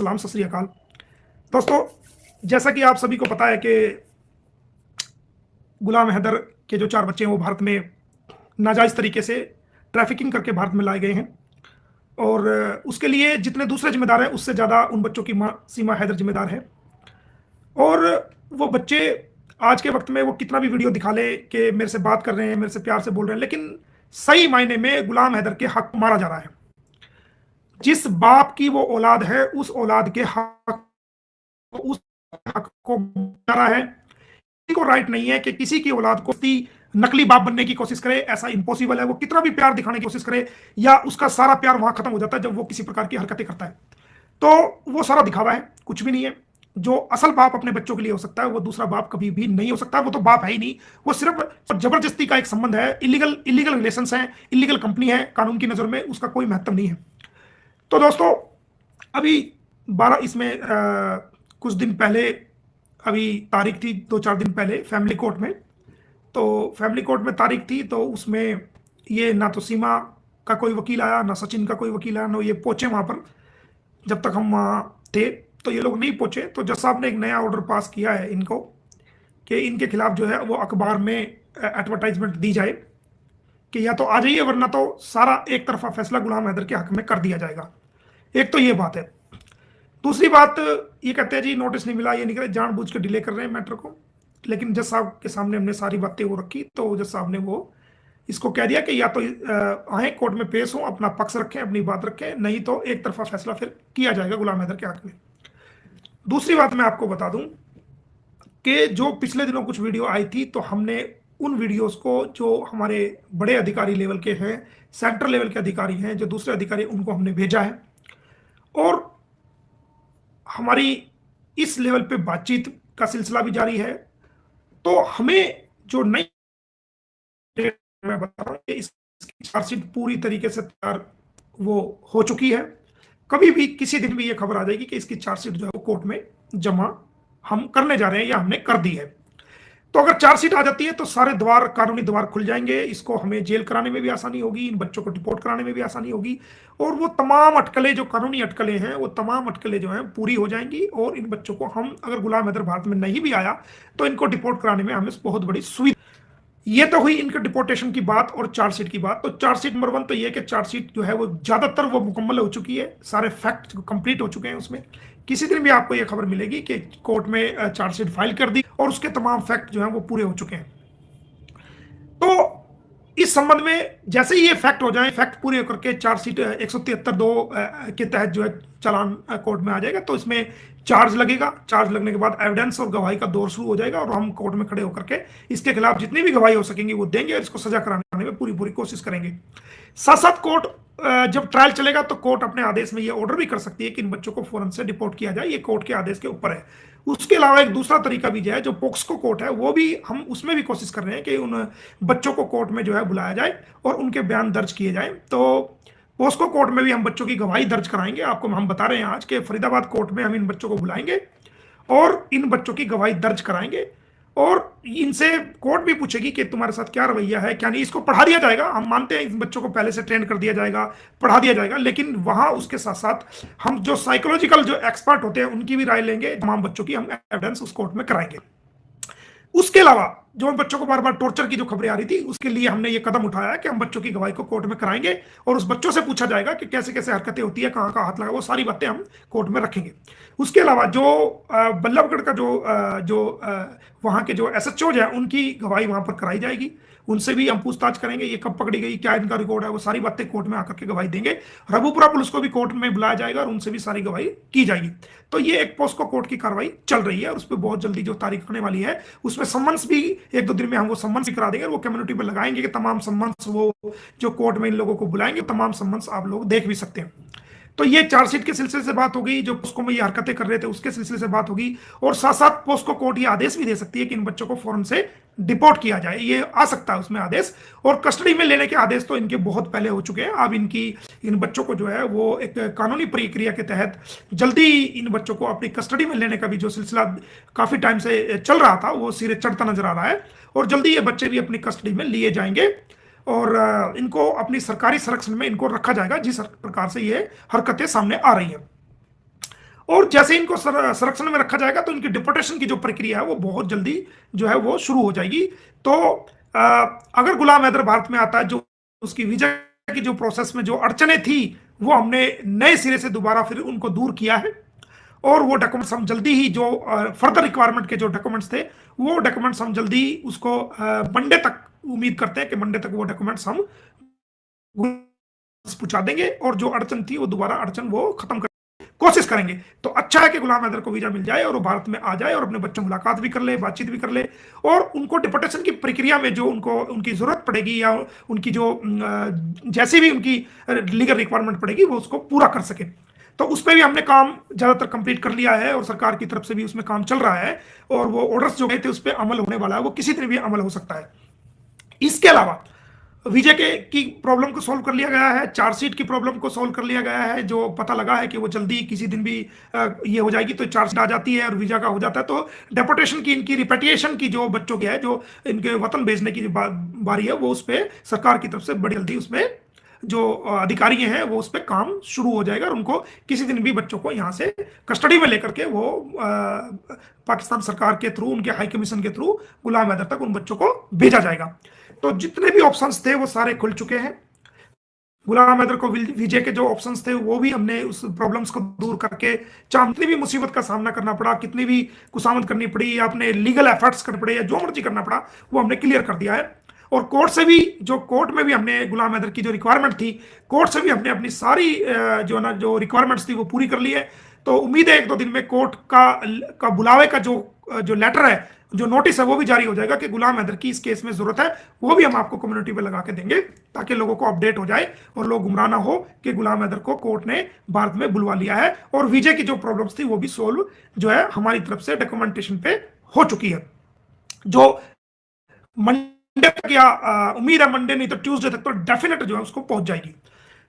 सलाम, सत श्री अकाल। दोस्तों, जैसा कि आप सभी को पता है कि गुलाम हैदर के जो 4 बच्चे हैं वो भारत में नाजायज़ तरीके से ट्रैफिकिंग करके भारत में लाए गए हैं और उसके लिए जितने दूसरे जिम्मेदार हैं उससे ज़्यादा उन बच्चों की माँ सीमा हैदर जिम्मेदार है। और वो बच्चे आज के वक्त में वो कितना भी वीडियो दिखा ले कि मेरे से बात कर रहे हैं, मेरे से प्यार से बोल रहे हैं, लेकिन सही मायने में गुलाम हैदर के हक मारा जा रहा है। जिस बाप की वो औलाद है उस औलाद के हक उस हक को जा रहा है। किसी को राइट नहीं है कि किसी की औलाद को नकली बाप बनने की कोशिश करे, ऐसा इम्पॉसिबल है। वो कितना भी प्यार दिखाने की कोशिश करे या उसका सारा प्यार वहां खत्म हो जाता है जब वो किसी प्रकार की हरकतें करता है। तो वो सारा दिखावा है, कुछ भी नहीं है। जो असल बाप अपने बच्चों के लिए हो सकता है वो दूसरा बाप कभी भी नहीं हो सकता। वो तो बाप है ही नहीं, वो सिर्फ जबरदस्ती का एक संबंध है। इलीगल रिलेशंस हैं, इलीगल कंपनी है, कानून की नजर में उसका कोई महत्व नहीं है। तो दोस्तों, अभी 12 इसमें कुछ दिन पहले, अभी तारीख थी 2-4 दिन पहले फैमिली कोर्ट में। तो फैमिली कोर्ट में तारीख थी, तो उसमें ये ना तो सीमा का कोई वकील आया, ना सचिन का कोई वकील आया, ना ये पहुंचे वहां पर। जब तक हम वहाँ थे तो ये लोग नहीं पहुंचे। तो जज साहब ने एक नया ऑर्डर पास किया है इनको कि इनके खिलाफ जो है वो अखबार में एडवर्टाइजमेंट दी जाए कि या तो आ जाइए, वरना तो सारा एक तरफा फैसला गुलाम हैदर के हक में कर दिया जाएगा। एक तो ये बात है। दूसरी बात, ये कहते हैं जी नोटिस नहीं मिला, ये नहीं करे, जानबूझ के डिले कर रहे हैं मैटर को। लेकिन जज साहब के सामने हमने सारी बातें वो रखी, तो जज साहब ने वो इसको कह दिया कि या तो आए कोर्ट में पेश हो, अपना पक्ष रखें, अपनी बात रखें, नहीं तो एक तरफा फैसला फिर किया जाएगा गुलाम हैदर के हक में। दूसरी बात मैं आपको बता दूं कि जो पिछले दिनों कुछ वीडियो आई थी, तो हमने उन वीडियोस को, जो हमारे बड़े अधिकारी लेवल के हैं, सेंट्रल लेवल के अधिकारी हैं, जो दूसरे अधिकारी, उनको हमने भेजा है। और हमारी इस लेवल पे बातचीत का सिलसिला भी जारी है। तो हमें जो नई, मैं बता रहा हूं कि इसकी चार्जशीट पूरी तरीके से तैयार वो हो चुकी है। कभी भी किसी दिन भी ये खबर आ जाएगी कि इसकी चार्जशीट जो है वो कोर्ट में जमा हम करने जा रहे हैं या हमने कर दी है। तो अगर चार्जशीट आ जाती है तो सारे द्वार, कानूनी द्वार खुल जाएंगे। इसको हमें जेल कराने में भी आसानी होगी, इन बच्चों को डिपोर्ट कराने में भी आसानी होगी, और वो तमाम अटकलें, जो कानूनी अटकलें हैं, वो तमाम अटकलें जो हैं पूरी हो जाएंगी। और इन बच्चों को हम, अगर गुलाम हैदर भारत में नहीं भी आया तो इनको डिपोर्ट कराने में हमें बहुत बड़ी सुविधा। ये तो हुई इनके डिपोर्टेशन की बात और चार्जशीट की बात। तो चार्जशीट नंबर 1 तो ये कि चार्जशीट जो है वो ज्यादातर वो मुकम्मल हो चुकी है, सारे फैक्ट कंप्लीट हो चुके हैं उसमें। किसी दिन भी आपको ये खबर मिलेगी कि कोर्ट में चार्जशीट फाइल कर दी और उसके तमाम फैक्ट जो हैं वो पूरे हो चुके हैं। तो इस संबंध में जैसे ही ये फैक्ट हो जाए, फैक्ट पूरे होकर के चार्जशीट 173(2) के तहत जो है चालान कोर्ट में आ जाएगा, तो इसमें चार्ज लगेगा। चार्ज लगने के बाद एविडेंस और गवाही का दौर शुरू हो जाएगा और हम कोर्ट में खड़े होकर के इसके खिलाफ जितनी भी गवाही हो सकेंगी वो देंगे और इसको सजा कराने में पूरी पूरी कोशिश करेंगे। साथ साथ कोर्ट, जब ट्रायल चलेगा तो कोर्ट अपने आदेश में ये ऑर्डर भी कर सकती है कि इन बच्चों को फौरन से डिपोर्ट किया जाए। ये कोर्ट के आदेश के ऊपर है। उसके अलावा एक दूसरा तरीका भी जो है, जो पोक्सको कोर्ट है, वो भी हम उसमें भी कोशिश कर रहे हैं कि उन बच्चों को कोर्ट में जो है बुलाया जाए और उनके बयान दर्ज किए जाए। तो पोस्को कोर्ट में भी हम बच्चों की गवाही दर्ज कराएंगे। आपको हम बता रहे हैं आज के फरीदाबाद कोर्ट में हम इन बच्चों को बुलाएंगे और इन बच्चों की गवाही दर्ज कराएंगे। और इनसे कोर्ट भी पूछेगी कि तुम्हारे साथ क्या रवैया है, क्या नहीं। इसको पढ़ा दिया जाएगा। हम मानते हैं इन बच्चों को पहले से ट्रेन कर दिया जाएगा, पढ़ा दिया जाएगा, लेकिन वहां उसके साथ साथ हम जो साइकोलॉजिकल जो एक्सपर्ट होते हैं उनकी भी राय लेंगे। तमाम बच्चों की हम एविडेंस उस कोर्ट में कराएंगे। उसके अलावा जो बच्चों को बार बार टॉर्चर की जो खबरें आ रही थी, उसके लिए हमने ये कदम उठाया है कि हम बच्चों की गवाही को कोर्ट में कराएंगे और उस बच्चों से पूछा जाएगा कि कैसे कैसे हरकतें होती है, कहाँ कहाँ हाथ लगा, वो सारी बातें हम कोर्ट में रखेंगे। उसके अलावा जो बल्लभगढ़ का जो वहाँ के जो एसएचओज हैं उनकी गवाही वहाँ पर कराई जाएगी। उनसे भी हम पूछताछ करेंगे, ये कब पकड़ी गई, क्या इनका रिकॉर्ड है, वो सारी बातें कोर्ट में आकर के गवाही देंगे। रघुपुरा पुलिस को भी कोर्ट में बुलाया जाएगा और उनसे भी सारी गवाही की जाएगी। तो ये एक पोस्को कोर्ट की कार्रवाई चल रही है और उस पर बहुत जल्दी जो तारीख आने वाली है उसमें सम्मन्स भी 1-2 दिन में हम वो सम्मन्स भी करा देंगे और वो कम्युनिटी पर लगाएंगे कि तमाम सम्मन्स, वो जो कोर्ट में इन लोगों को बुलाएंगे, तमाम सम्मन्स आप लोग देख भी सकते हैं। तो ये चार्जशीट के सिलसिले से बात होगी, जो पोस्को में ये हरकतें कर रहे थे उसके सिलसिले से बात होगी। और साथ साथ पोस्को कोर्ट ये आदेश भी दे सकती है कि इन बच्चों को फौरन से डिपोर्ट किया जाए। ये आ सकता है उसमें आदेश। और कस्टडी में लेने के आदेश तो इनके बहुत पहले हो चुके हैं। अब इन बच्चों को जो है वो एक कानूनी प्रक्रिया के तहत जल्दी इन बच्चों को अपनी कस्टडी में लेने का भी जो सिलसिला काफी टाइम से चल रहा था वो सिरे चढ़ता नजर आ रहा है। और जल्दी ये बच्चे भी अपनी कस्टडी में लिए जाएंगे और इनको अपनी सरकारी संरक्षण में इनको रखा जाएगा, जिस प्रकार से ये हरकतें सामने आ रही हैं। और जैसे इनको संरक्षण में रखा जाएगा तो इनकी डिपोर्टेशन की जो प्रक्रिया है वो बहुत जल्दी जो है वो शुरू हो जाएगी। तो अगर गुलाम हैदर भारत में आता है, जो उसकी वीजा की जो प्रोसेस में जो अड़चने थी वो हमने नए सिरे से दोबारा फिर उनको दूर किया है। और वो डॉक्यूमेंट्स हम जल्दी ही, जो फर्दर रिक्वायरमेंट के जो डॉक्यूमेंट्स थे, वो डॉक्यूमेंट्स हम जल्दी उसको मंडे तक, उम्मीद करते हैं कि मंडे तक वो डॉक्यूमेंट्स हम पहुंचा देंगे और जो अड़चन थी वो दोबारा अड़चन वो खत्म कर कोशिश करेंगे। तो अच्छा है कि गुलाम हैदर को वीजा मिल जाए और वो भारत में आ जाए और अपने बच्चों से मुलाकात भी कर ले, बातचीत भी कर ले, और उनको डिपोर्टेशन की प्रक्रिया में जो उनको उनकी जरूरत पड़ेगी या उनकी जो जैसी भी उनकी लीगल रिक्वायरमेंट पड़ेगी वो उसको पूरा कर सके। तो उस पर भी हमने काम ज्यादातर कंप्लीट कर लिया है और सरकार की तरफ से भी उसमें काम चल रहा है, और वो ऑर्डर्स जो गए थे उस पर अमल होने वाला है, वो किसी दिन भी अमल हो सकता है। इसके अलावा विजय के की प्रॉब्लम को सॉल्व कर लिया गया है, चार्जशीट की प्रॉब्लम को सॉल्व कर लिया गया है, जो पता लगा है कि वो जल्दी किसी दिन भी ये हो जाएगी, तो चार्जशीट आ जाती है और वीजा का हो जाता है। तो डेपोटेशन की, इनकी रिपेट्रिएशन की जो बच्चों की है, जो इनके वतन भेजने की बारी है, वो उस पर सरकार की तरफ से बड़ी जल्दी उसमें जो अधिकारी हैं वो उस पर काम शुरू हो जाएगा और उनको किसी दिन भी बच्चों को यहाँ से कस्टडी में लेकर के वो पाकिस्तान सरकार के थ्रू, उनके हाई कमीशन के थ्रू गुलाम हैदर तक उन बच्चों को भेजा जाएगा। तो जितने भी ऑप्शंस थे वो सारे खुल चुके हैं। गुलाम हैदर को विजय के जो ऑप्शंस थे वो भी हमने उस प्रॉब्लम्स को दूर करके, चाहे कितनी भी मुसीबत का सामना करना पड़ा, कितनी भी कुशामद करनी पड़ी, या अपने लीगल एफर्ट्स करने पड़े, या जो मर्जी करना पड़ा, वो हमने क्लियर कर दिया है। और कोर्ट से भी, जो कोर्ट में भी हमने गुलाम हैदर की जो रिक्वायरमेंट थी, कोर्ट से भी हमने अपनी सारी जो ना जो रिक्वायरमेंट्स थी वो पूरी कर ली है। तो उम्मीद है 1-2 दिन में कोर्ट का बुलावे का जो लेटर है, जो नोटिस है, वो भी जारी हो जाएगा कि गुलाम हैदर की इस केस में जरूरत है। वो भी हम आपको कम्युनिटी पे लगा के देंगे ताकि लोगों को अपडेट हो जाए और लोग गुमराह ना हो कि गुलाम हैदर को कोर्ट ने भारत में बुलवा लिया है। और विजय की जो प्रॉब्लम्स थी वो भी सोल्व जो है हमारी तरफ से डॉक्यूमेंटेशन पे हो चुकी है। जो मंडे तक, या उम्मीद है मंडे नहीं तो ट्यूसडे तक तो डेफिनेट जो है उसको पहुंच जाएगी।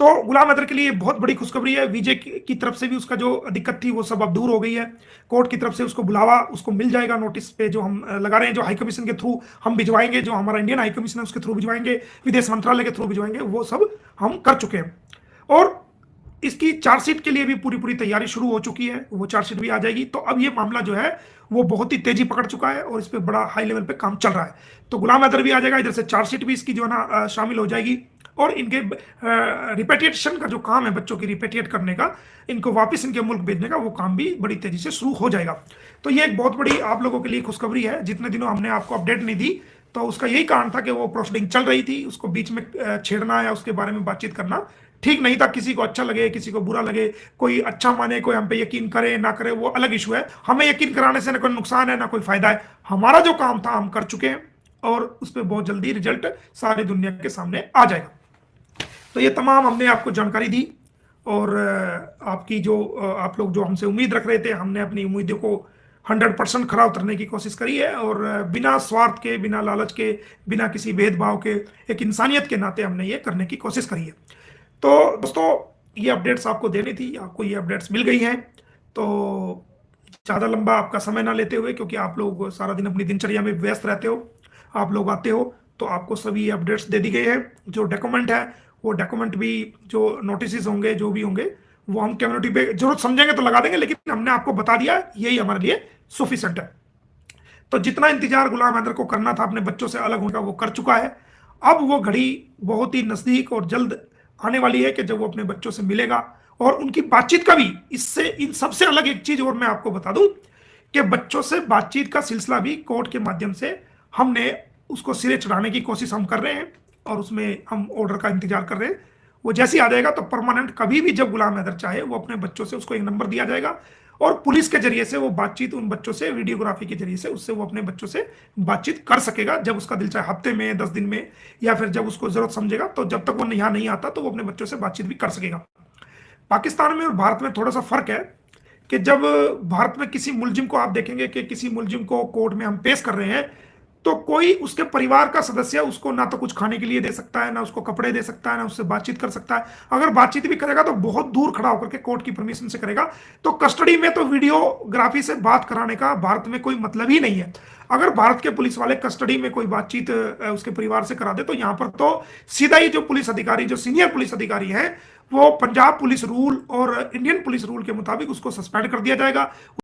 तो गुलाम हैदर के लिए बहुत बड़ी खुशखबरी है। विजय की तरफ से भी उसका जो दिक्कत थी वो सब अब दूर हो गई है। कोर्ट की तरफ से उसको बुलावा उसको मिल जाएगा, नोटिस पे जो हम लगा रहे हैं, जो हाई कमीशन के थ्रू हम भिजवाएंगे, जो हमारा इंडियन हाई कमीशन है उसके थ्रू भिजवाएंगे, विदेश मंत्रालय के थ्रू भिजवाएंगे, वो सब हम कर चुके हैं। और इसकी चार्जशीट के लिए भी पूरी तैयारी शुरू हो चुकी है, वो चार्जशीट भी आ जाएगी। तो अब ये मामला जो है वो बहुत ही तेजी पकड़ चुका है और इस पर बड़ा हाई लेवल पे काम चल रहा है। तो गुलाम हैदर भी आ जाएगा, इधर से चार्जशीट भी इसकी जो है ना शामिल हो जाएगी, और इनके रिपेट्रिएशन का जो काम है, बच्चों की रिपेट्रिएट करने का, इनको वापस इनके मुल्क भेजने का, वो काम भी बड़ी तेजी से शुरू हो जाएगा। तो ये एक बहुत बड़ी आप लोगों के लिए खुशखबरी है। जितने दिनों हमने आपको अपडेट नहीं दी तो उसका यही कारण था कि वो प्रोसीडिंग चल रही थी, उसको बीच में छेड़ना या उसके बारे में बातचीत करना ठीक नहीं था। किसी को अच्छा लगे, किसी को बुरा लगे, कोई अच्छा माने, कोई हम पे यकीन करे ना करे, वो अलग इशू है। हमें यकीन कराने से ना कोई नुकसान है ना कोई फायदा है। हमारा जो काम था हम कर चुके हैं और उस पर बहुत जल्दी रिजल्ट सारी दुनिया के सामने आ जाएगा। तो ये तमाम हमने आपको जानकारी दी, और आपकी जो आप लोग जो हमसे उम्मीद रख रहे थे, हमने अपनी उम्मीदों को 100% खरा उतरने की कोशिश करी है, और बिना स्वार्थ के, बिना लालच के, बिना किसी भेदभाव के, एक इंसानियत के नाते हमने ये करने की कोशिश करी है। तो दोस्तों, ये अपडेट्स आपको देनी थी, आपको ये अपडेट्स मिल गई हैं। तो ज़्यादा लंबा आपका समय ना लेते हुए, क्योंकि आप लोग सारा दिन अपनी दिनचर्या में व्यस्त रहते हो, आप लोग आते हो, तो आपको सभी अपडेट्स दे दी गई है। जो डॉक्यूमेंट है वो डॉक्यूमेंट भी, जो नोटिस होंगे, जो भी होंगे, वो हम कम्युनिटी पे जरूरत समझेंगे तो लगा देंगे, लेकिन हमने आपको बता दिया, यही हमारे लिए सफिशिएंट है। तो जितना इंतजार गुलाम हैदर को करना था अपने बच्चों से अलग होने का, वो कर चुका है। अब वो घड़ी बहुत ही नजदीक और जल्द आने वाली है कि जब वो अपने बच्चों से मिलेगा, और उनकी बातचीत का भी, इससे इन सबसे अलग एक चीज और मैं आपको बता दूं कि बच्चों से बातचीत का सिलसिला भी कोर्ट के माध्यम से हमने उसको सिरे चढ़ाने की कोशिश हम कर रहे हैं, और उसमें हम ऑर्डर का इंतजार कर रहे हैं। वो जैसे ही आ जाएगा तो परमानेंट, कभी भी जब गुलाम हैदर चाहे वो अपने बच्चों से, उसको एक नंबर दिया जाएगा, और पुलिस के जरिए से वो बातचीत उन बच्चों से, वीडियोग्राफी के जरिए से उससे वो अपने बच्चों से बातचीत कर सकेगा जब उसका दिल चाहे, हफ्ते में, 10 दिन में, या फिर जब उसको जरूरत समझेगा। तो जब तक वो यहाँ नहीं आता तो वो अपने बच्चों से बातचीत भी कर सकेगा। पाकिस्तान में और भारत में थोड़ा सा फर्क है कि जब भारत में किसी मुलजिम को आप देखेंगे कि किसी मुलजिम को कोर्ट में हम पेश कर रहे हैं, तो कोई उसके परिवार का सदस्य उसको ना तो कुछ खाने के लिए दे सकता है, ना उसको कपड़े दे सकता है, ना उससे बातचीत कर सकता है। अगर बातचीत भी करेगा तो बहुत दूर खड़ा होकर के कोर्ट की परमिशन से करेगा। तो कस्टडी में तो वीडियोग्राफी से बात कराने का भारत में कोई मतलब ही नहीं है। अगर भारत के पुलिस वाले कस्टडी में कोई बातचीत उसके परिवार से करा दे तो यहाँ पर तो सीधा ही जो पुलिस अधिकारी, जो सीनियर पुलिस अधिकारी है, वो पंजाब पुलिस रूल और इंडियन पुलिस रूल के मुताबिक उसको सस्पेंड कर दिया जाएगा।